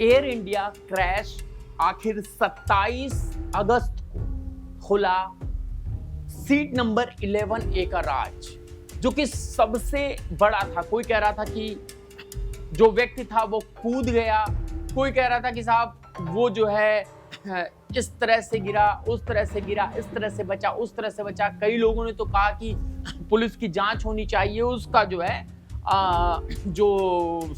Air India crash आखिर 27 अगस्त को खुला सीट नंबर 11A का राज, जो कि सबसे बड़ा था। कोई कह रहा था कि जो व्यक्ति था वो कूद गया, कोई कह रहा था कि साहब वो जो है इस तरह से गिरा, उस तरह से गिरा, इस तरह से बचा, उस तरह से बचा। कई लोगों ने तो कहा कि पुलिस की जांच होनी चाहिए, उसका जो है जो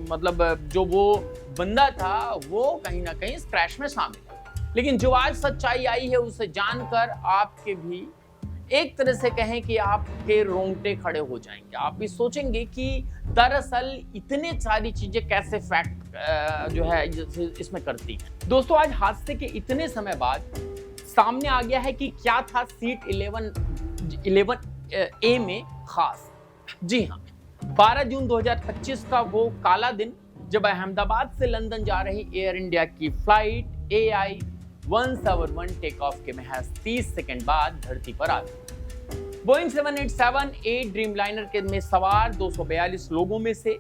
मतलब जो वो बंदा था वो कहीं ना कहीं इस क्रैश में शामिल है। लेकिन जो आज सच्चाई आई है उसे जानकर आपके भी एक तरह से कहें कि आपके रोंगटे खड़े हो जाएंगे। आप भी सोचेंगे कि दरअसल इतने सारी चीजें कैसे फैक्ट जो है इसमें करती हैं। दोस्तों, आज हादसे के इतने समय बाद सामने आ गया है कि क्या था सीट 11A में खास। जी हाँ, 12 जून 2025 का वो काला दिन जब अहमदाबाद से लंदन जा रही एयर इंडिया की फ्लाइट AI 171 टेक ऑफ के महज 30 सेकंड बाद धरती पर आ गई। बोइंग 787-8 ड्रीमलाइनर के में सवार 242 लोगों में से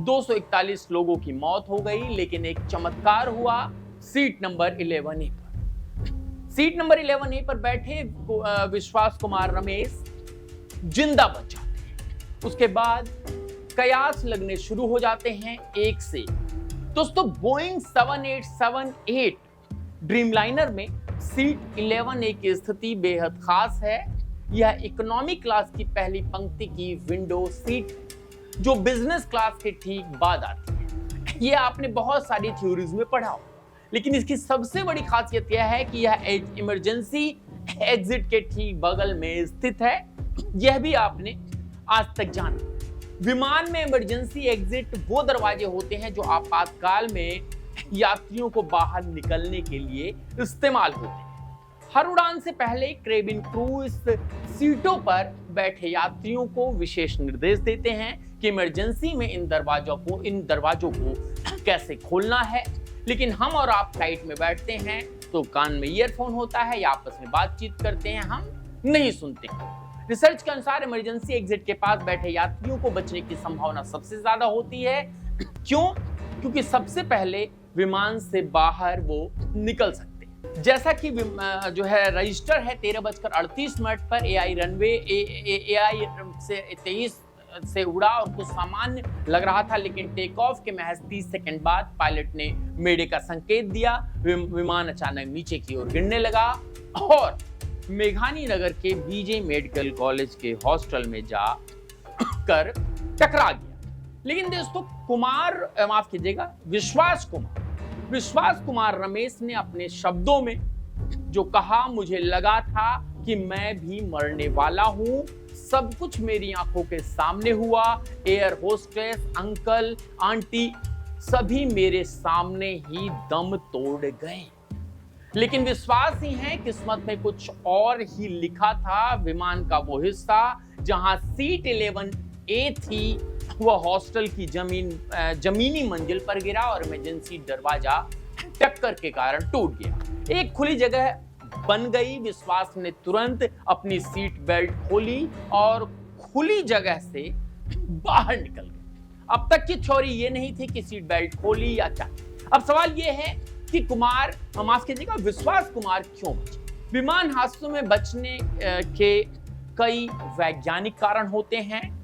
241 लोगों की मौत हो गई, लेकिन एक चमत्कार हुआ सीट नंबर 11A पर। सीट नंबर 11A पर बैठे विश्वास कुमार रमेश जिंदा बच जाते हैं। उसके बाद कयास लगने शुरू हो जाते हैं एक से। दोस्तों, बोइंग 787-8 ड्रीमलाइनर में सीट 11A की स्थिति बेहद खास है। यह इकोनॉमी क्लास की पहली पंक्ति की विंडो सीट है, जो बिजनेस क्लास के ठीक बाद आती है। यह आपने बहुत सारी थ्योरीज में पढ़ा हो, लेकिन इसकी सबसे बड़ी खासियत यह है कि यह इमरजेंसी एग्जिट के ठीक बगल में स्थित है। यह भी आपने आज तक जाना। विमान में इमरजेंसी एग्जिट वो दरवाजे होते हैं जो आपातकाल में यात्रियों को बाहर निकलने के लिए इस्तेमाल होते हैं। हर उड़ान से पहले केबिन क्रू इस सीटों पर बैठे यात्रियों को विशेष निर्देश देते हैं कि इमरजेंसी में इन दरवाजों को कैसे खोलना है। लेकिन हम और आप फ्लाइट में बैठते हैं तो कान में ईयरफोन होता है या आपस में बातचीत करते हैं, हम नहीं सुनते। रिसर्च के अनुसार इमरजेंसी एग्जिट के पास बैठे यात्रियों को बचने की संभावना सबसे ज्यादा होती है। क्यों? क्योंकि सबसे पहले विमान से बाहर वो निकल सकते हैं। जैसा कि जो है रजिस्टर है 13:38 पर AI रनवे AI से 23 से उड़ा और कुछ सामान्य लग रहा था, लेकिन टेक ऑफ के महज 30 सेकंड बाद पायलट ने मेडे का संकेत दिया। विमान अचानक नीचे की ओर गिरने लगा और मेघानी नगर के BJ मेडिकल कॉलेज के हॉस्टल में जा कर टकरा गया। लेकिन दोस्तों, विश्वास कुमार रमेश ने अपने शब्दों में जो कहा, मुझे लगा था कि मैं भी मरने वाला हूं। सब कुछ मेरी आंखों के सामने हुआ। एयर होस्टेस, अंकल, आंटी सभी मेरे सामने ही दम तोड़ गए। लेकिन विश्वास ही है किस्मत में कुछ और ही लिखा था। विमान का वो हिस्सा जहां सीट 11A थी वह हॉस्टल की जमीनी मंजिल पर गिरा और इमरजेंसी दरवाजा टक्कर के कारण टूट गया। एक खुली जगह बन गई। विश्वास ने तुरंत अपनी सीट बेल्ट खोली और खुली जगह से बाहर निकल गए। अब तक की थ्योरी ये नहीं थी कि सीट बेल्ट खोली या क्या। अब सवाल ये है कि विश्वास कुमार क्यों बचे? विमान हादसों में बचने के कई वैज्ञानिक कारण होते हैं,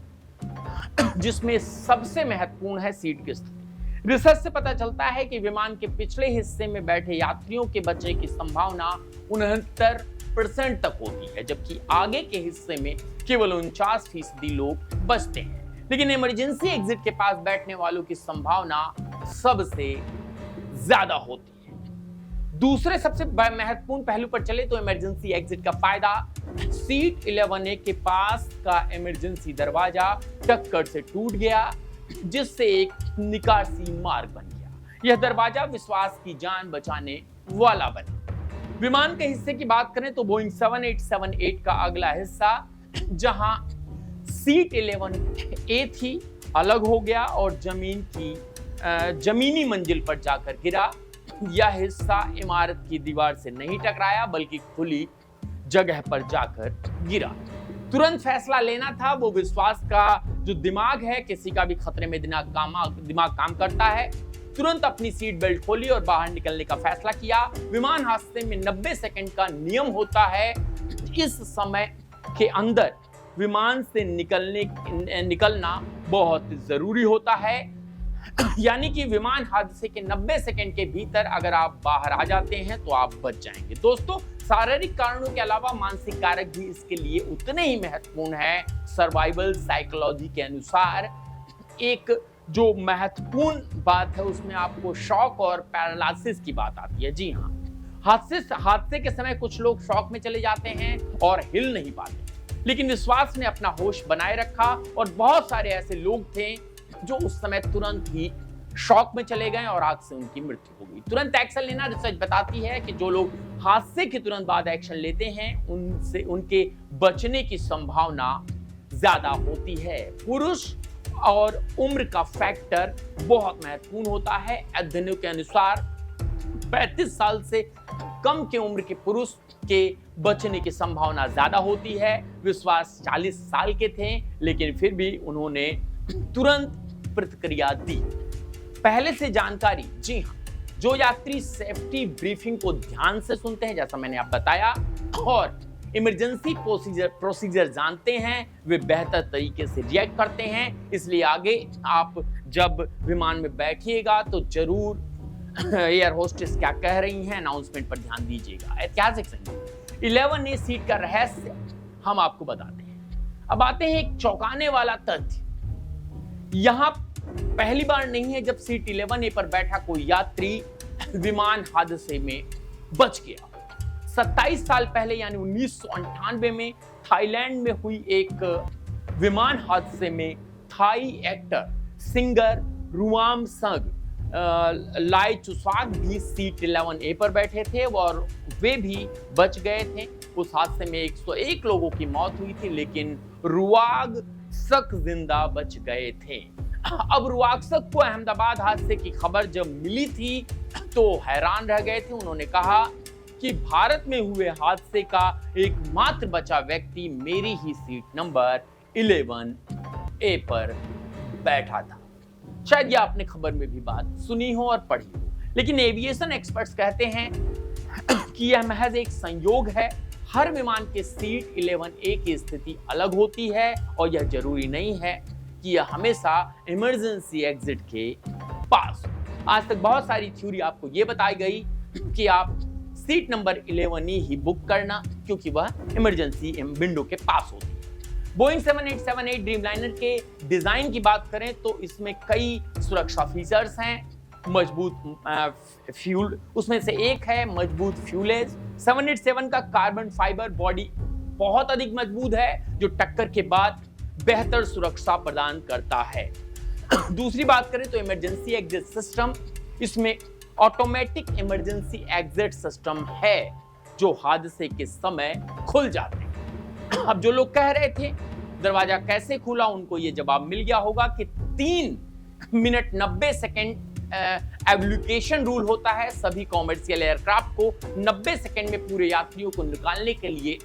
जिसमें सबसे महत्वपूर्ण है सीट की स्थिति। रिसर्च से पता चलता है कि विमान के पिछले हिस्से में बैठे यात्रियों के बचने की संभावना 69% तक होती है, जबकि आगे के हिस्से में केवल 49% लोग बचते हैं। लेकिन इमरजेंसी एग्जिट के पास बैठने वालों की संभावना सबसे ज्यादा होती है। दूसरे सबसे महत्वपूर्ण पहलू पर चले तो इमरजेंसी एग्जिट का फायदा, सीट 11A के पास का इमरजेंसी दरवाजा टक्कर से टूट गया, जिससे एक निकासी मार्ग बन गया। यह दरवाजा विश्वास की जान बचाने वाला बना। विमान के हिस्से की बात करें तो बोइंग 787-8 का अगला हिस्सा जहां सीट 11A थी अलग हो गया और जमीनी मंजिल पर जाकर गिरा। यह हिस्सा इमारत की दीवार से नहीं टकराया बल्कि खुली जगह पर जाकर गिरा। तुरंत फैसला लेना था। वो विश्वास का जो दिमाग है, किसी का भी खतरे में दिमाग काम करता है। तुरंत अपनी सीट बेल्ट खोली और बाहर निकलने का फैसला किया। विमान हादसे में 90 सेकंड का नियम होता है। इस समय के अंदर विमान से निकलना बहुत जरूरी होता है। यानी कि विमान हादसे के 90 सेकंड के भीतर अगर आप बाहर आ जाते हैं तो आप बच जाएंगे। दोस्तों, शारीरिक कारणों के अलावा मानसिक कारक भी इसके लिए उतने ही महत्वपूर्ण है। सर्वाइवल साइकोलॉजी के अनुसार एक जो महत्वपूर्ण बात है उसमें आपको शॉक और पैरालिसिस की बात आती है। जी हाँ, हादसे के समय कुछ लोग शॉक में चले जाते हैं और हिल नहीं पाते, लेकिन विश्वास ने अपना होश बनाए रखा और बहुत सारे ऐसे लोग थे जो उस समय तुरंत ही शॉक में चले गए और आग से उनकी मृत्यु हो गई। तुरंत एक्शन लेना, रिसर्च बताती है कि जो लोग हादसे के तुरंत बाद एक्शन लेते हैं उनसे उनके बचने की संभावना ज्यादा होती है। पुरुष और उम्र का फैक्टर बहुत महत्वपूर्ण होता है। अध्ययनों के अनुसार 35 साल से कम की उम्र के पुरुष के बचने की संभावना ज्यादा होती है। विश्वास 40 साल के थे, लेकिन फिर भी उन्होंने तुरंत प्रतिक्रिया दी। पहले से जानकारी, जी हाँ, जो यात्री सेफ्टी ब्रीफिंग को ध्यान से सुनते हैं, जैसा मैंने आप बताया, और इमरजेंसी प्रोसीजर जानते हैं, वे बेहतर तरीके से रिएक्ट करते हैं। इसलिए आगे आप जब विमान में बैठिएगा तो जरूर एयर होस्टेस क्या कह रही हैं अनाउंसमेंट पर ध्यान दीजिएगा। ऐतिहासिक संगीत 11A सीट का रहस्य हम आपको बताते हैं। अब आते हैं एक चौंकाने वाला तथ्य। यहां पहली बार नहीं है जब सीट 11A पर बैठा कोई यात्री विमान हादसे में बच गया। 27 साल पहले यानी 1998 में थाईलैंड में हुई एक विमान हादसे में थाई एक्टर सिंगर रुवामसंग लाइचुसाग भी सीट 11A पर बैठे थे और वे भी बच गए थे। उस हादसे में 101 लोगों की मौत हुई थी, लेकिन रुवागसक जिंदा बच गए थे। अब रुवागसक को अहमदाबाद हादसे की खबर जब मिली थी तो हैरान रह गए थे। उन्होंने कहा कि भारत में हुए हादसे का एकमात्र बचा व्यक्ति मेरी ही सीट नंबर 11A पर बैठा था। शायद ये आपने खबर में भी बात सुनी हो और पढ़ी हो, लेकिन एविएशन एक्सपर्ट्स कहते हैं कि यह महज एक संयोग है। हर विमान के सीट 11A की स्थिति अलग होती है और यह जरूरी नहीं है कि यह हमेशा इमरजेंसी एग्जिट के पास हो। आज तक बहुत सारी थ्योरी आपको यह बताई गई कि आप सीट नंबर 11A ही बुक करना, क्योंकि वह इमरजेंसी विंडो के पास होती है। बोइंग 7878 ड्रीमलाइनर के डिजाइन की बात करें तो इसमें कई सुरक्षा फीचर्स हैं। मजबूत फ्यूल उसमें से एक है मजबूत फ्यूलेज। 787 का कार्बन फाइबर बॉडी बहुत अधिक मजबूत है, जो टक्कर के बाद बेहतर सुरक्षा प्रदान करता है। दूसरी बात करें तो इमरजेंसी एग्जिट सिस्टम, इसमें ऑटोमेटिक इमरजेंसी एग्जिट सिस्टम है जो हादसे के समय खुल जाते हैं। अब जो लोग कह रहे थे दरवाजा कैसे खुला, उनको यह जवाब मिल गया होगा कि 3 मिनट 90 सेकेंड एवल्यूकेशन रूल होता है। सभी कॉमर्शियल एयरक्राफ्ट को 90 सेकेंड में पूरे यात्रियों को निकालने के लिए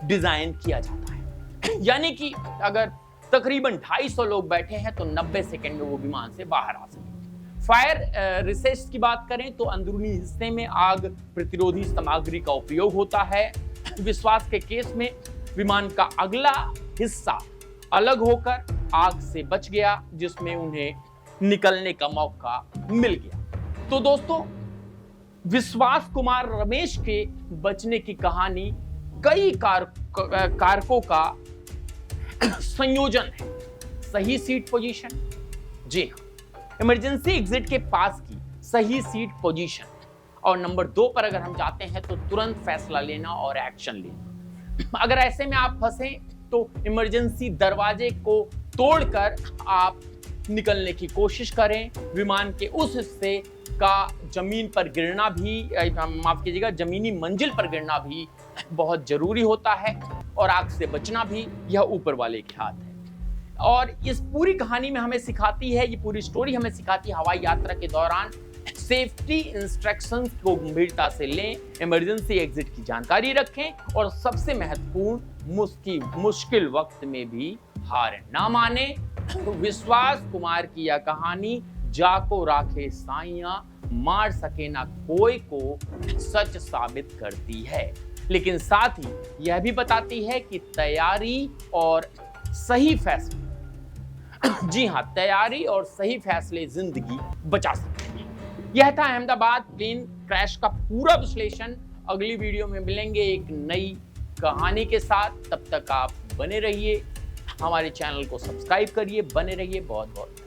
डिजाइन किया जाता है। यानी कि अगर तकरीबन 250 लोग बैठे हैं तो 90 सेकेंड में वो विमान से बाहर आ सके। फायर रिसर्च की बात करें तो अंदरूनी हिस्से में आग प्रतिरोधी सामग्री का उपयोग होता है। विश्वास के केस में विमान का अगला हिस्सा अलग होकर आग से बच गया, जिसमें उन्हें निकलने का मौका मिल गया। तो दोस्तों, विश्वास कुमार रमेश के बचने की कहानी कई कारकों का संयोजन है। सही सीट पोजीशन, जी हाँ, इमरजेंसी एग्जिट के पास की सही सीट पोजीशन, और नंबर 2 पर अगर हम जाते हैं तो तुरंत फैसला लेना और एक्शन लेना। अगर ऐसे में आप फंसे तो इमरजेंसी दरवाजे को तोड़कर आप निकलने की कोशिश करें। विमान के उस हिस्से का जमीन पर गिरना भी, माफ कीजिएगा, जमीनी मंजिल पर गिरना भी बहुत जरूरी होता है, और आग से बचना भी यह ऊपर वाले के हाथ है। और इस पूरी कहानी में हमें सिखाती है, ये पूरी स्टोरी हमें सिखाती है हवाई यात्रा के दौरान सेफ्टी इंस्ट्रक्शंस को गंभीरता से लें, इमरजेंसी एग्जिट की जानकारी रखें, और सबसे महत्वपूर्ण मुश्किल वक्त में भी हार ना माने। विश्वास कुमार की यह कहानी जाको राखे साइया, मार सके ना कोई को सच साबित करती है। लेकिन साथ ही यह भी बताती है कि तैयारी और सही फैसले जी हां, तैयारी और सही फैसले जिंदगी बचा सकते हैं। यह था अहमदाबाद प्लेन क्रैश का पूरा विश्लेषण। अगली वीडियो में मिलेंगे एक नई कहानी के साथ। तब तक आप बने रहिए, हमारे चैनल को सब्सक्राइब करिए, बने रहिए। बहुत बहुत